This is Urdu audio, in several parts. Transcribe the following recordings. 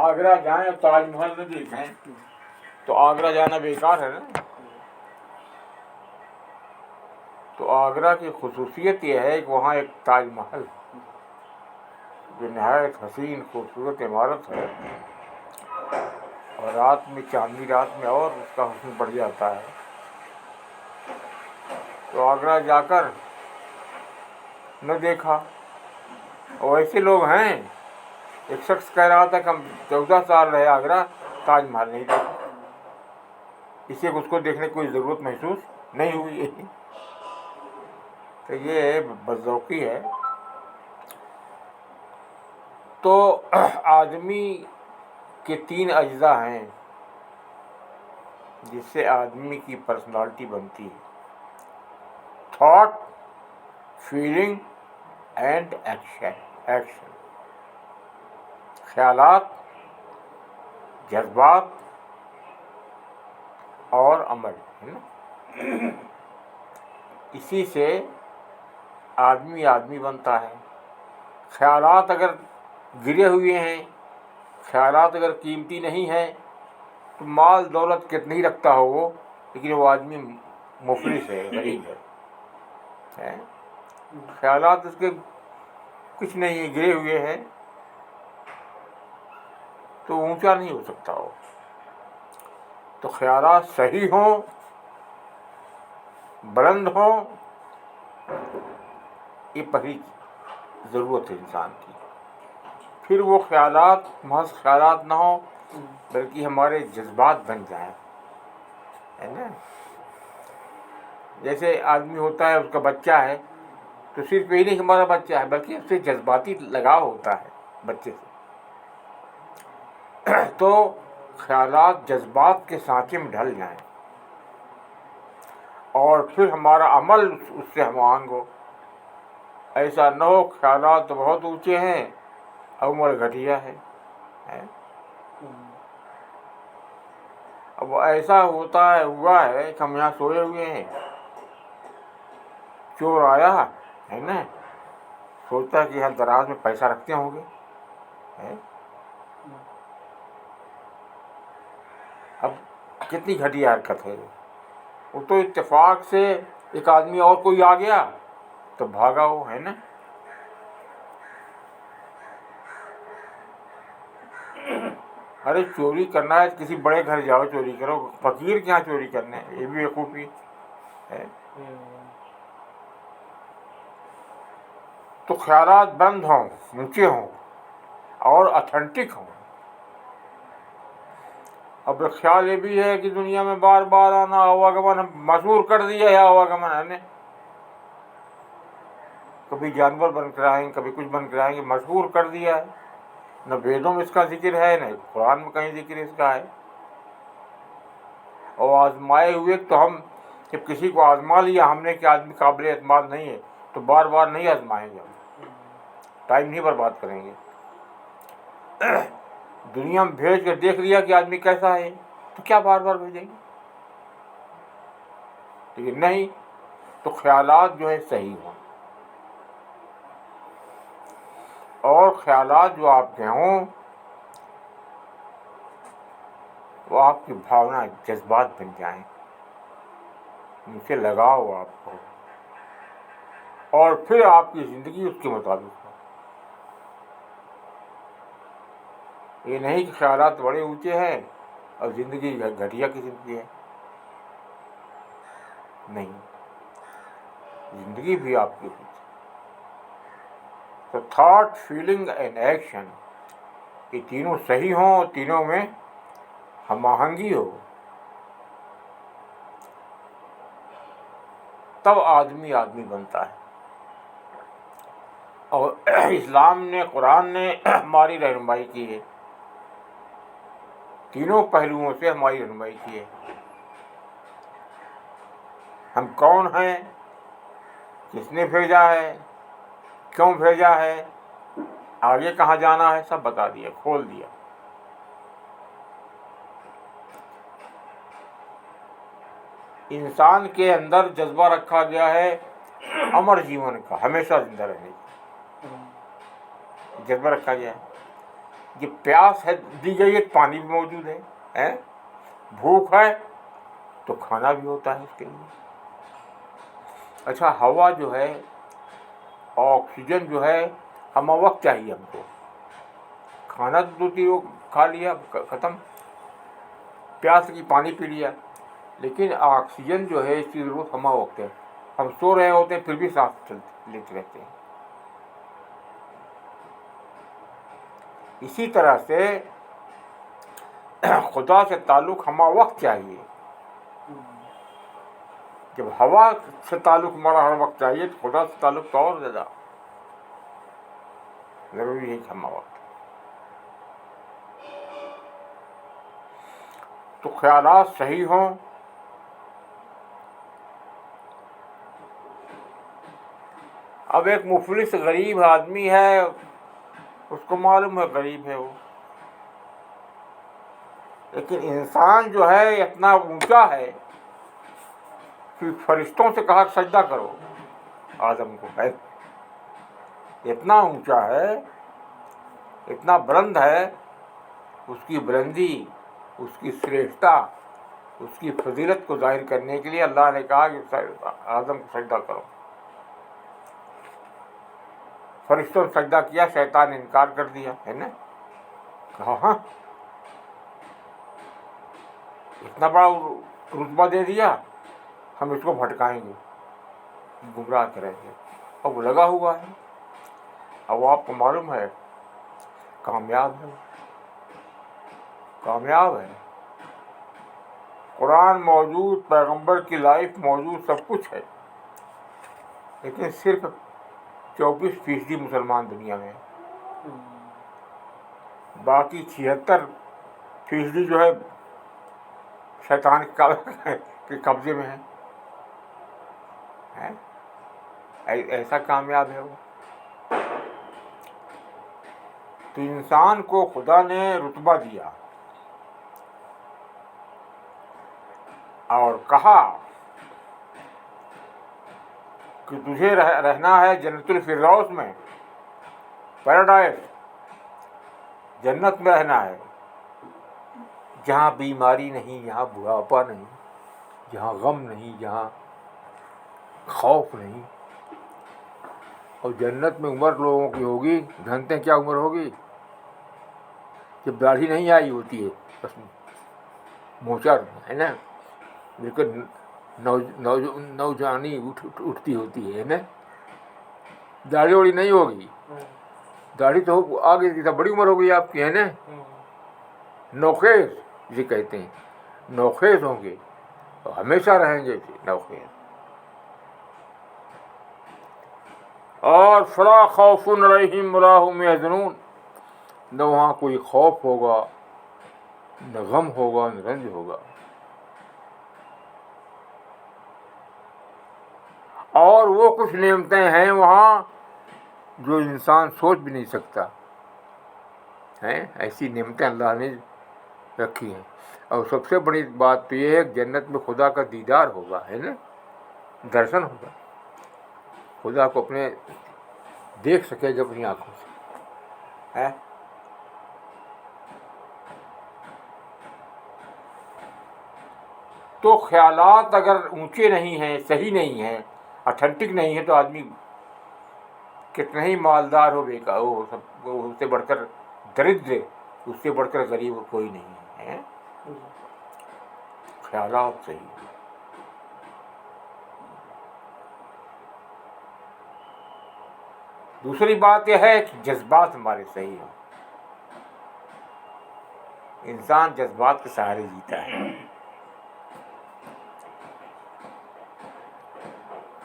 آگرہ جائیں اور تاج محل نہ دیکھیں تو آگرہ جانا بیکار ہے نا. تو آگرہ کی خصوصیت یہ ہے کہ وہاں ایک تاج محل جو نہایت حسین خوبصورت عمارت ہے، اور رات میں چاندنی رات میں اور اس کا حسن بڑھ جاتا ہے. تو آگرہ جا کر نہ دیکھا. اور ایسے لوگ ہیں، ایک شخص کہہ رہا تھا کہ ہم 14 سال رہے آگرہ، تاج محل نہیں دیکھا. اسے اس کو دیکھنے کی کوئی ضرورت محسوس نہیں ہوئی. تو یہ بدذوقی ہے. تو آدمی کے 3 اجزاء ہیں جس سے آدمی کی پرسنالٹی بنتی ہے: تھاٹ، فیلنگ اینڈ ایکشن. خیالات، جذبات اور عمل ہے نا. اسی سے آدمی بنتا ہے. خیالات اگر گرے ہوئے ہیں، خیالات اگر قیمتی نہیں ہیں، تو مال دولت کتنی ہی رکھتا ہو وہ، لیکن وہ آدمی مفلس ہے، غریب ہے. خیالات اس کے کچھ نہیں ہیں، گرے ہوئے ہیں، تو اونچا نہیں ہو سکتا وہ. تو خیالات صحیح ہوں، بلند ہوں، یہ پہلی ضرورت ہے انسان کی. پھر وہ خیالات محض خیالات نہ ہوں، بلکہ ہمارے جذبات بن جائیں، ہے نا. جیسے آدمی ہوتا ہے، اس کا بچہ ہے، تو صرف یہی نہیں کہ ہمارا بچہ ہے، بلکہ اس سے جذباتی لگاؤ ہوتا ہے بچے سے. تو خیالات جذبات کے سانچے میں ڈھل جائیں، اور پھر ہمارا عمل اس سے ہم آہنگ ہو. ایسا نہ ہو خیالات تو بہت اونچے ہیں، عمل گھٹیا ہے. اب ایسا ہوا ہے کہ ہم یہاں سوئے ہوئے ہیں، چور آیا ہے نا، سوچتا ہے کہ یہاں دراز میں پیسہ رکھتے ہوں گے. اب کتنی گھٹیا حرکت ہے. وہ تو اتفاق سے ایک آدمی اور کوئی آ گیا تو بھاگا وہ، ہے نا. ارے چوری کرنا ہے کسی بڑے گھر جاؤ چوری کرو، فقیر کے یہاں چوری کرنا ہے، یہ بھی بیوقوفی ہے. تو خیالات بند ہوں، اونچے ہوں اور اتھینٹک ہوں. اب خیال یہ بھی ہے کہ دنیا میں بار بار آنا، آواگمن مشہور کر دیا ہے آواگمن ہے نا. کبھی جانور بن کر آئیں گے، کبھی کچھ بن کر آئیں گے، مشہور کر دیا ہے. نہ ویدوں میں اس کا ذکر ہے، نہ قرآن میں کہیں ذکر اس کا ہے. اور آزمائے ہوئے تو ہم جب کسی کو آزما لیا ہم نے کہ آدمی قابل اعتماد نہیں ہے، تو بار بار نہیں آزمائیں گے، ہم ٹائم نہیں برباد کریں گے. دنیا میں بھیج کر دیکھ لیا کہ آدمی کیسا ہے، تو کیا بار بار بھیجیں گے؟ لیکن نہیں. تو خیالات جو ہے صحیح ہوں، اور خیالات جو آپ کے ہوں وہ آپ کی بھاونا جذبات بن جائیں، ان سے لگاؤ آپ کو، اور پھر آپ کی زندگی اس کے مطابق ہو. یہ نہیں کہ خیالات بڑے اونچے ہیں اور زندگی گھٹیا کی زندگی ہے. نہیں، زندگی بھی آپ کی ہوتی. تو تھاٹ، فیلنگ اینڈ ایکشن، یہ تینوں صحیح ہوں اور تینوں میں ہم آہنگی ہو، تب آدمی بنتا ہے. اور اسلام نے، قرآن نے ہماری رہنمائی کی ہے، تینوں پہلوؤں سے ہماری رہنمائی کی ہے. ہم کون ہیں، کس نے بھیجا ہے، کیوں بھیجا ہے، آگے کہاں جانا ہے، سب بتا دیا، کھول دیا. انسان کے اندر جذبہ رکھا گیا ہے امر جیون کا، ہمیشہ زندہ رہنے کا جذبہ رکھا گیا ہے. یہ پیاس ہے دی گئی ہے تو پانی بھی موجود ہے، بھوک ہے تو کھانا بھی ہوتا ہے اس کے لیے۔ اچھا، ہوا جو ہے، آکسیجن جو ہے، ہم وقت چاہیے ہم کو، کھانا تو 2 کھا لیا ختم، پیاس کی پانی پی لیا، لیکن آکسیجن جو ہے اس کی ضرورت ہمہ وقت ہے۔ ہم سو رہے ہوتے ہیں پھر بھی سانس لیتے رہتے ہیں۔ اسی طرح سے خدا سے تعلق ہمہ وقت چاہیے۔ جب ہوا سے تعلق ہمارا ہر وقت چاہیے تو خدا سے تعلق تو اور زیادہ ضروری ہے کہ ہمہ وقت۔ تو خیالات صحیح ہوں، اب ایک مفلس غریب آدمی ہے، اس کو معلوم ہے غریب ہے وہ، لیکن انسان جو ہے اتنا اونچا ہے کہ فرشتوں سے کہا سجدہ کرو آدم کو، ہے اتنا اونچا ہے، اتنا بلند ہے، اس کی بلندی، اس کی شریشٹتا، اس کی فضیلت کو ظاہر کرنے کے لیے اللہ نے کہا کہ آدم کو سجدہ کرو۔ فرشتوں نے سجدہ کیا، شیطان نے انکار کر دیا، ہے نا، کہا ہاں اتنا بڑا رتبہ دے دیا، ہم اس کو بھٹکائیں گے، گمراہ کریں گے، اب وہ لگا ہوا ہے، اب آپ کو معلوم ہے کامیاب ہے، کامیاب ہے، قرآن موجود، پیغمبر کی لائف موجود، سب کچھ ہے، لیکن صرف 24% مسلمان دنیا میں ہیں، باقی 76% جو ہے شیطان کے قبضے میں ہے، ایسا کامیاب ہے وہ۔ تو انسان کو خدا نے رتبہ دیا اور کہا کہ تجھے رہنا ہے جنت الفردوس میں، پیراڈائز، جنت میں رہنا ہے، جہاں بیماری نہیں، جہاں بڑھاپا نہیں، جہاں غم نہیں، جہاں خوف نہیں۔ اور جنت میں عمر لوگوں کی ہوگی، جانتے ہیں کیا عمر ہوگی؟ جب داڑھی نہیں آئی ہوتی ہے، بس موچر ہے نا، لیکن نوجوانی اٹھتی ہوتی ہے نا، داڑھی واڑی نہیں ہوگی، داڑھی تو آگے کی بڑی عمر ہو گئی آپ کی، ہے نا، نوخیز جسے کہتے ہیں، نوخیز ہوں گے، ہمیشہ رہیں گے نوخیز۔ اور فلا خوف علیہم ولا هم يحزنون، نہ وہاں کوئی خوف ہوگا، نہ غم ہوگا، نہ رنج ہوگا۔ اور وہ کچھ نعمتیں ہیں وہاں جو انسان سوچ بھی نہیں سکتا ہیں، ایسی نعمتیں اللہ نے رکھی ہیں۔ اور سب سے بڑی بات تو یہ ہے کہ جنت میں خدا کا دیدار ہوگا، ہے نا، درشن ہوگا، خدا کو اپنے دیکھ سکے گا اپنی آنکھوں سے، ہے۔ تو خیالات اگر اونچے نہیں ہیں، صحیح نہیں ہیں، اتھینٹک نہیں ہے، تو آدمی کتنا ہی مالدار ہو، بیکار ہو، سب اس سے بڑھ کر درد، اس سے بڑھ کر غریب کوئی نہیں ہے۔ خیالات صحیح۔ دوسری بات یہ ہے کہ جذبات ہمارے صحیح ہوں، انسان جذبات کے سہارے جیتا ہے۔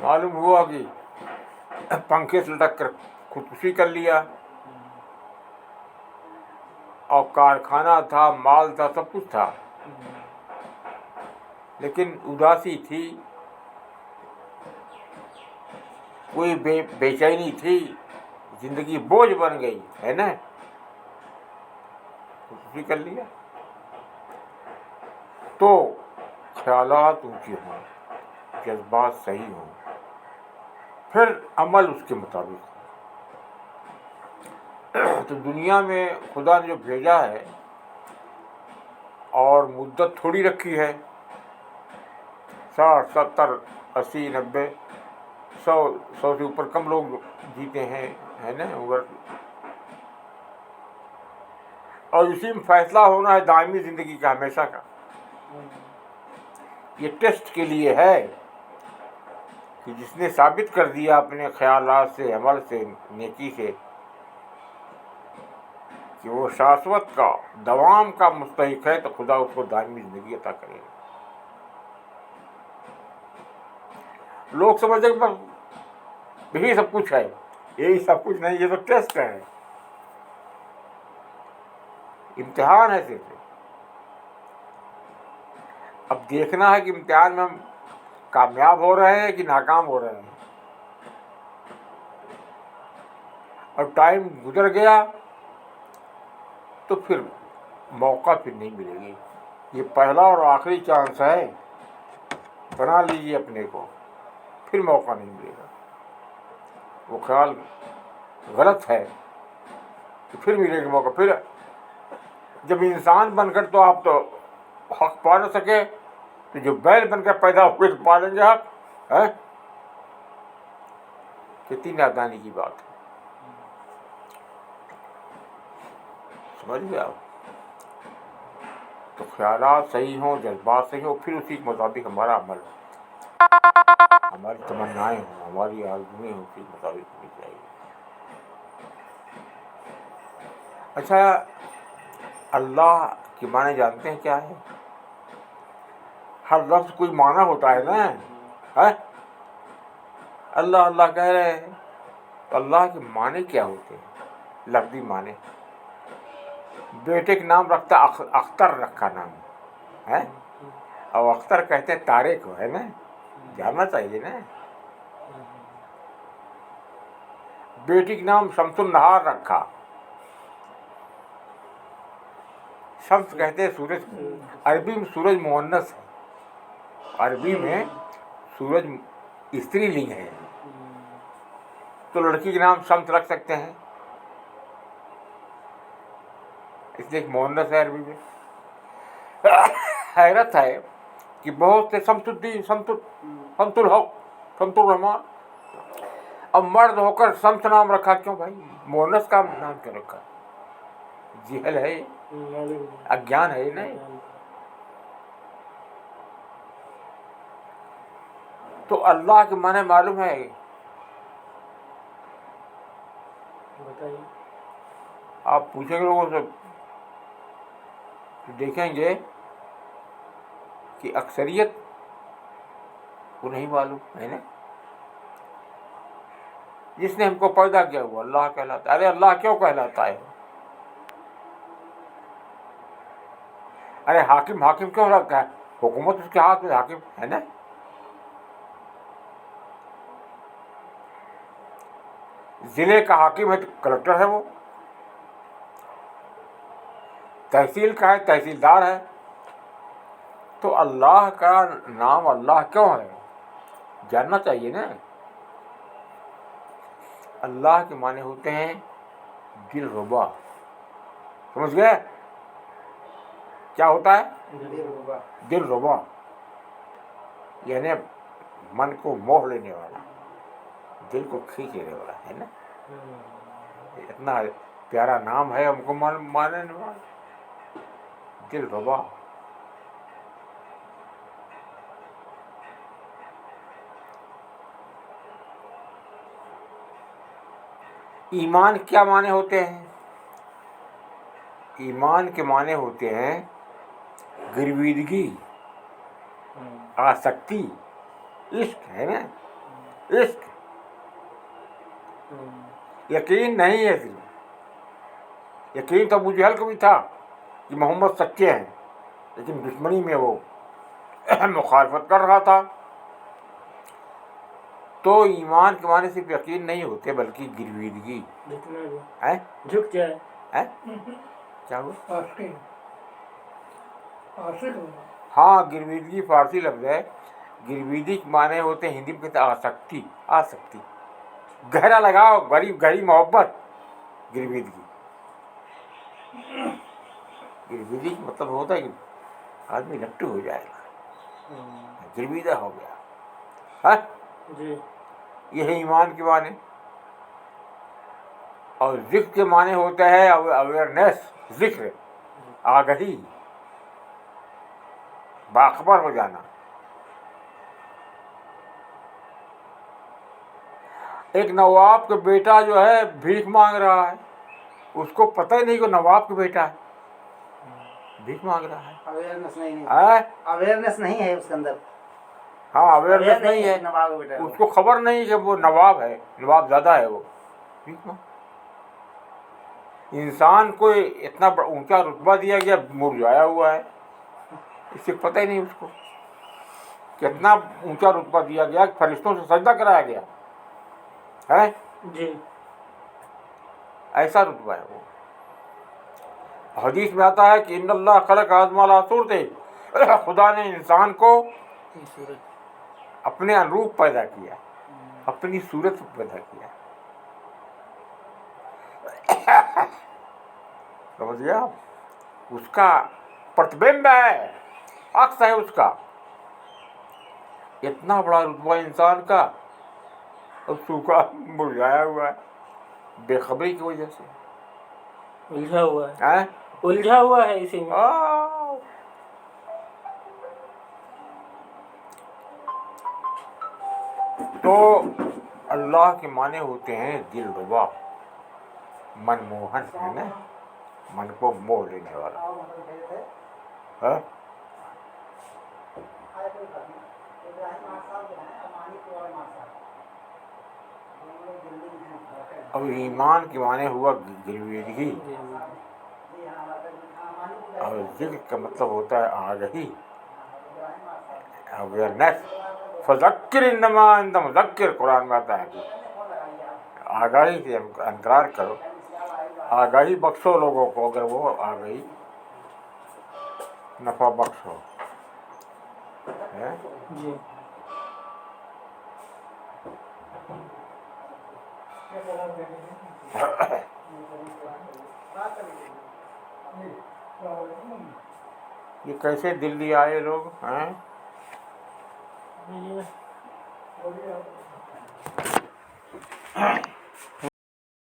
معلوم ہوا کہ پنکھے سے لٹک کر خودکشی کر لیا، اور کارخانہ تھا، مال تھا، سب کچھ تھا، لیکن اداسی تھی، کوئی بے چینی تھی، زندگی بوجھ بن گئی، ہے نا، خودکشی کر لیا۔ تو خیالات اونچے ہوں، جذبات صحیح ہوں، پھر عمل اس کے مطابق ہو۔ تو دنیا میں خدا نے جو بھیجا ہے اور مدت تھوڑی رکھی ہے، 60 70 80 90 100 سے اوپر کم لوگ جیتے ہیں، ہے نا اوور، اور اسی میں فیصلہ ہونا ہے دائمی زندگی کا، ہمیشہ کا۔ یہ ٹیسٹ کے لیے ہے کہ جس نے ثابت کر دیا اپنے خیالات سے، عمل سے، نیکی سے کہ وہ شاشوت کا، دوام کا مستحق ہے، تو خدا اس کو دائمی زندگی عطا کرے گا۔ لوگ سمجھتے ہیں بس یہی سب کچھ ہے، یہی سب کچھ نہیں، یہ تو ٹیسٹ ہے، امتحان ہے صرف۔ اب دیکھنا ہے کہ امتحان میں ہم کامیاب ہو رہے ہیں کہ ناکام ہو رہے ہیں، اور ٹائم گزر گیا تو پھر موقع پھر نہیں ملے گی۔ یہ پہلا اور آخری چانس ہے، بنا لیجیے اپنے کو، پھر موقع نہیں ملے گا۔ وہ خیال غلط ہے کہ پھر ملے گا موقع، پھر جب انسان بن کر تو آپ تو حق پا نہ سکے، تو جو بیل بن کر پیدا ہوئے تو پا لیں گے حق، ہے؟ کتنی نادانی کی بات ہے، سمجھ گئے آپ؟ تو خیالات صحیح ہوں، جذبات صحیح ہوں، پھر اسی کے مطابق ہمارا عمل ہو، ہماری تمنائیں ہوں، ہماری آرزویں ہوں، اسی کے مطابق ہونی چاہیے۔ اچھا، اللہ کے معنی جانتے ہیں کیا ہے؟ ہر لفظ کوئی معنی ہوتا ہے نا، ہے؟ اللہ اللہ کہہ رہے ہیں، تو اللہ کے معنی کیا ہوتے ہیں؟ لفظی معنی۔ بیٹے کے نام رکھتا اختر رکھا نام ہے، اور اختر کہتے ہیں تارے کو، ہے نا، جاننا چاہیے نا۔ بیٹی کے نام شمس النہار رکھا، شمس کہتے ہیں سورج، عربی میں سورج مؤنث ہے، عربی میں سورج استری لنگ ہے، تو لڑکی کے نام شمس رکھ سکتے ہیں، اس لیے ایک مؤنث ہے عربی میں۔ حیرت ہے کہ بہت سے شمس الدین، شمس الحق، شمس الرحمان، اب مرد ہو کر شمس نام رکھا، کیوں بھائی؟ مؤنث کا نام کیوں رکھا؟ جہل ہے، اگیان ہے نہیں۔ تو اللہ کے معنی معلوم ہے؟ آپ پوچھیں گے لوگوں سے تو دیکھیں گے کہ اکثریت کو نہیں معلوم ہے نا۔ جس نے ہم کو پیدا کیا وہ اللہ کہلاتا ہے۔ ارے اللہ کیوں کہلاتا ہے؟ ارے حاکم حاکم کیوں رکھتا ہے؟ حکومت اس کے ہاتھ میں، حاکم ہے نا۔ ضلع کا حاکم ہے تو کلکٹر ہے، وہ تحصیل کا ہے، تحصیلدار ہے۔ تو اللہ کا نام اللہ کیوں ہے؟ جاننا چاہیے نا۔ اللہ کے معنی ہوتے ہیں دل ربا، سمجھ گئے؟ کیا ہوتا ہے؟ دل ربا، یعنی من کو موہ لینے والا، دل کو کھینچ لینے والا، ہے نا۔ اتنا پیارا نام ہے، ہم کو ماننے والا، دل ربا۔ ایمان کیا معنی ہوتے ہیں؟ ایمان کے معنی ہوتے ہیں گرویدگی، آسکتی، عشق، ہے نا، عشق۔ یقین نہیں ہے صرف، یقین تو ابو جہل کو بھی تھا کہ محمد سچے ہیں، لیکن دشمنی میں وہ مخالفت کر رہا تھا۔ تو ایمان کے معنی صرف یقین نہیں ہوتے بلکہ گرویدگی ہے۔ جھک جائے، کیا ہوا؟ عاشق ہاں، گرویدگی فارسی لفظ ہے۔ گرویدی کے معنی ہوتے ہیں، ہندی میں کہتے ہیں آسکتی، آسکتی، گہرا لگاؤ، گہری محبت، گرویدگی۔ گرویدی کا مطلب ہوتا ہے کہ آدمی لٹو ہو جائے گا، گرویدہ ہو گیا. ہاں جی یہ ہے ایمان کے معنی. اور ذکر کے معنی ہوتا ہے اویئرنیس، ذکر آگہی، باخبر ہو جانا. ایک نواب کا بیٹا جو ہے بھیک مانگ رہا ہے، اس کو پتہ ہی نہیں کہ نواب کا بیٹا ہے، بھیک مانگ رہا ہے. اویئرنیس نہیں ہے، ہاں اویئرنیس نہیں ہے اس کے اندر. ہاں اویئرنیس نہیں ہے، نواب کا بیٹا اس کو خبر نہیں کہ وہ نواب ہے، نواب زیادہ ہے وہ. بھیک مانگ. انسان کو اتنا اونچا رتبہ دیا گیا، مرجھایا ہوا ہے، اس سے پتہ ہی نہیں اس کو کتنا اونچا رتبہ دیا گیا کہ فرشتوں سے سجدہ کرایا گیا ہے. جی ایسا رتبہ ہے وہ. حدیث میں آتا ہے کہ ان اللہ خلق آدم علی صورتہ، خدا نے انسان کو اپنے انوروپ پیدا کیا، اپنی صورت پیدا کیا. سمجھ گیا؟ اس کا پرتبمب ہے، عکس ہے اس کا. اتنا بڑا رتبہ انسان کا، اور سوکھا مرجھایا ہوا ہے بے خبری کی وجہ سے. الجھا ہوا ہے، الجھا ہوا ہے اسی میں. تو اللہ کے معنی ہوتے ہیں دل ربا، من موہن ہے نا، من کو موہ لینے والا. اور ایمان کے معنی ہوا گرویدگی، اور ذکر کا مطلب ہوتا ہے آگہی، اویئرنیس. فذکر انما انت مذکر، قرآن میں آتا ہے کہ آگاہی سے انکار کرو، آگاہی بخشو لوگوں کو، اگر وہ آگاہی نفع بخش ہو. جی یہ کیسے دلی آئے لوگ ہیں؟